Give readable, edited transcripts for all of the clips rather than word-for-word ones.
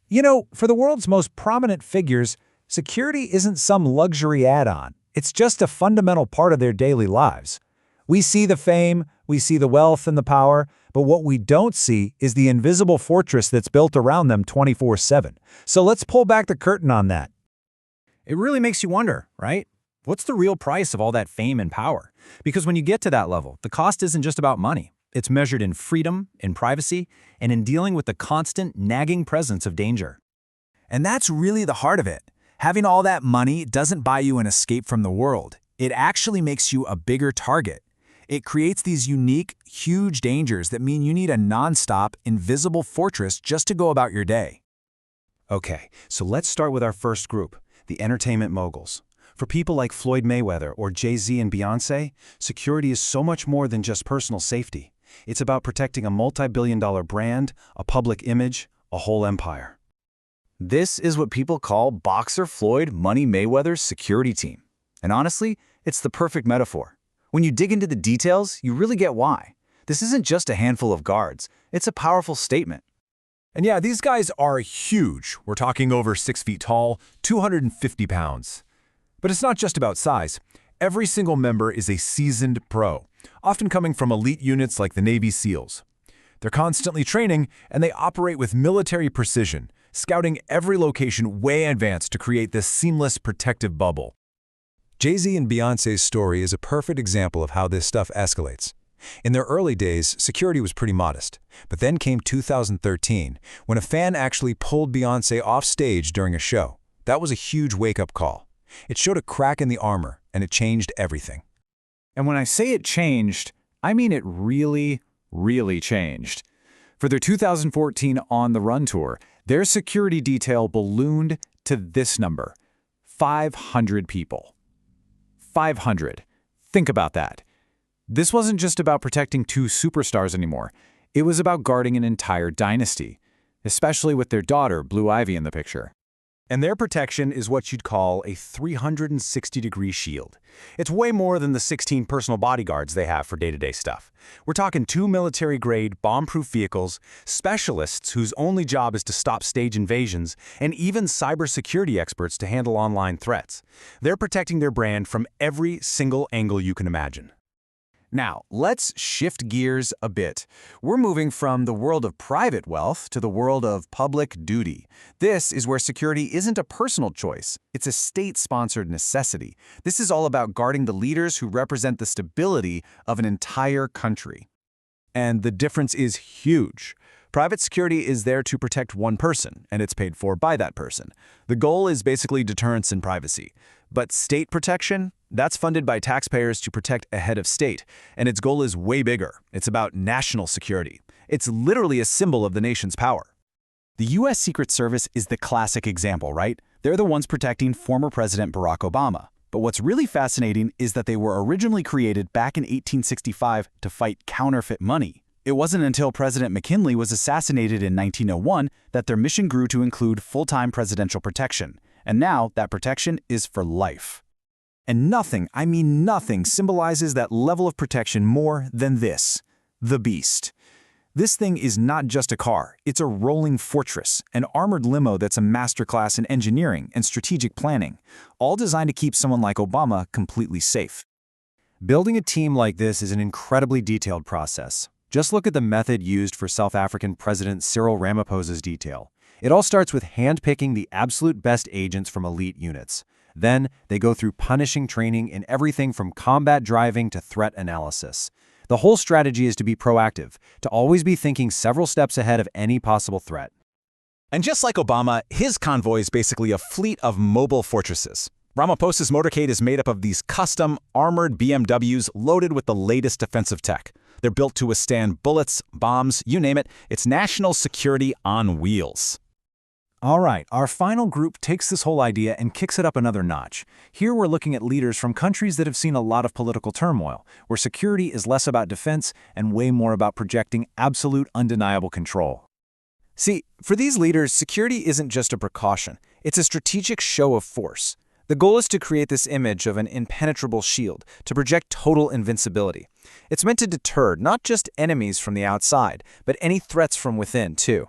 For the world's most prominent figures, security isn't some luxury add-on. It's just a fundamental part of their daily lives. We see the fame, we see the wealth and the power, but what we don't see is the invisible fortress that's built around them 24/7. So let's pull back the curtain on that. It really makes you wonder, right? What's the real price of all that fame and power? Because when you get to that level, the cost isn't just about money. It's measured in freedom, in privacy, and in dealing with the constant, nagging presence of danger. And that's really the heart of it. Having all that money doesn't buy you an escape from the world. It actually makes you a bigger target. It creates these unique, huge dangers that mean you need a non-stop, invisible fortress just to go about your day. Okay, so let's start with our first group, the entertainment moguls. For people like Floyd Mayweather or Jay-Z and Beyonce, security is so much more than just personal safety. It's about protecting a multi-billion-dollar brand, a public image, a whole empire. This is what people call boxer Floyd Money Mayweather's security team. And honestly, it's the perfect metaphor. When you dig into the details, you really get why. This isn't just a handful of guards. It's a powerful statement. And yeah, these guys are huge. We're talking over 6 feet tall, 250 pounds. But it's not just about size. Every single member is a seasoned pro, often coming from elite units like the Navy SEALs. They're constantly training, and they operate with military precision, scouting every location way in advance to create this seamless protective bubble. Jay-Z and Beyonce's story is a perfect example of how this stuff escalates. In their early days, security was pretty modest. But then came 2013, when a fan actually pulled Beyoncé off stage during a show. That was a huge wake-up call. It showed a crack in the armor, and it changed everything. And when I say it changed, I mean it really, really changed. For their 2014 On the Run tour, their security detail ballooned to this number: 500 people. 500. Think about that. This wasn't just about protecting two superstars anymore. It was about guarding an entire dynasty, especially with their daughter, Blue Ivy, in the picture. And their protection is what you'd call a 360-degree shield. It's way more than the 16 personal bodyguards they have for day-to-day stuff. We're talking 2 military-grade, bomb-proof vehicles, specialists whose only job is to stop stage invasions, and even cybersecurity experts to handle online threats. They're protecting their brand from every single angle you can imagine. Now, let's shift gears a bit. We're moving from the world of private wealth to the world of public duty. This is where security isn't a personal choice. It's a state-sponsored necessity. This is all about guarding the leaders who represent the stability of an entire country. And the difference is huge. Private security is there to protect one person, and it's paid for by that person. The goal is basically deterrence and privacy. But state protection? That's funded by taxpayers to protect a head of state, and its goal is way bigger. It's about national security. It's literally a symbol of the nation's power. The U.S. Secret Service is the classic example, right? They're the ones protecting former President Barack Obama. But what's really fascinating is that they were originally created back in 1865 to fight counterfeit money. It wasn't until President McKinley was assassinated in 1901 that their mission grew to include full-time presidential protection. And now that protection is for life. And nothing, I mean nothing, symbolizes that level of protection more than this: the Beast. This thing is not just a car, it's a rolling fortress, an armored limo that's a masterclass in engineering and strategic planning, all designed to keep someone like Obama completely safe. Building a team like this is an incredibly detailed process. Just look at the method used for South African President Cyril Ramaphosa's detail. It all starts with handpicking the absolute best agents from elite units. Then, they go through punishing training in everything from combat driving to threat analysis. The whole strategy is to be proactive, to always be thinking several steps ahead of any possible threat. And just like Obama, his convoy is basically a fleet of mobile fortresses. Ramaphosa's motorcade is made up of these custom, armored BMWs loaded with the latest defensive tech. They're built to withstand bullets, bombs, you name it. It's national security on wheels. All right, our final group takes this whole idea and kicks it up another notch. Here we're looking at leaders from countries that have seen a lot of political turmoil, where security is less about defense and way more about projecting absolute, undeniable control. See, for these leaders, security isn't just a precaution. It's a strategic show of force. The goal is to create this image of an impenetrable shield, to project total invincibility. It's meant to deter not just enemies from the outside, but any threats from within, too.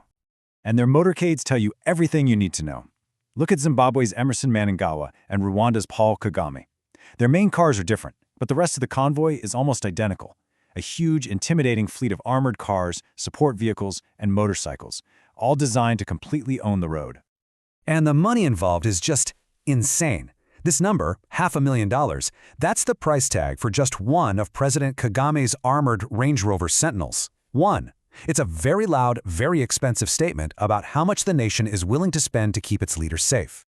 And their motorcades tell you everything you need to know. Look at Zimbabwe's Emerson Mnangagwa and Rwanda's Paul Kagame. Their main cars are different, but the rest of the convoy is almost identical. A huge, intimidating fleet of armored cars, support vehicles, and motorcycles, all designed to completely own the road. And the money involved is just insane. This number, $500,000, that's the price tag for just one of President Kagame's armored Range Rover Sentinels. One. It's a very loud, very expensive statement about how much the nation is willing to spend to keep its leaders safe.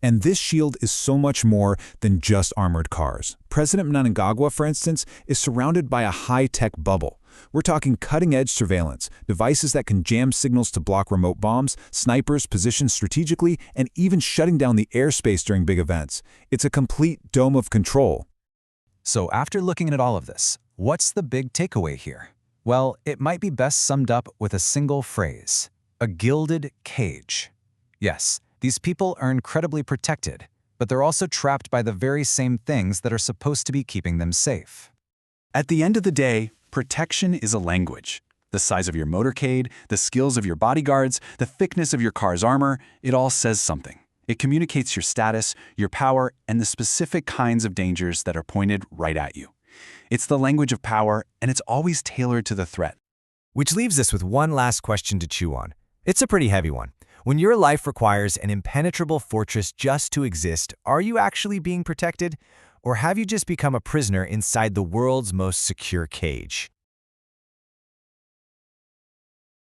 And this shield is so much more than just armored cars. President Mnangagwa, for instance, is surrounded by a high-tech bubble. We're talking cutting-edge surveillance, devices that can jam signals to block remote bombs, snipers positioned strategically, and even shutting down the airspace during big events. It's a complete dome of control. So after looking at all of this, what's the big takeaway here? Well, it might be best summed up with a single phrase: a gilded cage. Yes, these people are incredibly protected, but they're also trapped by the very same things that are supposed to be keeping them safe. At the end of the day, protection is a language. The size of your motorcade, the skills of your bodyguards, the thickness of your car's armor, it all says something. It communicates your status, your power, and the specific kinds of dangers that are pointed right at you. It's the language of power, and it's always tailored to the threat. Which leaves us with one last question to chew on. It's a pretty heavy one. When your life requires an impenetrable fortress just to exist, are you actually being protected? Or have you just become a prisoner inside the world's most secure cage?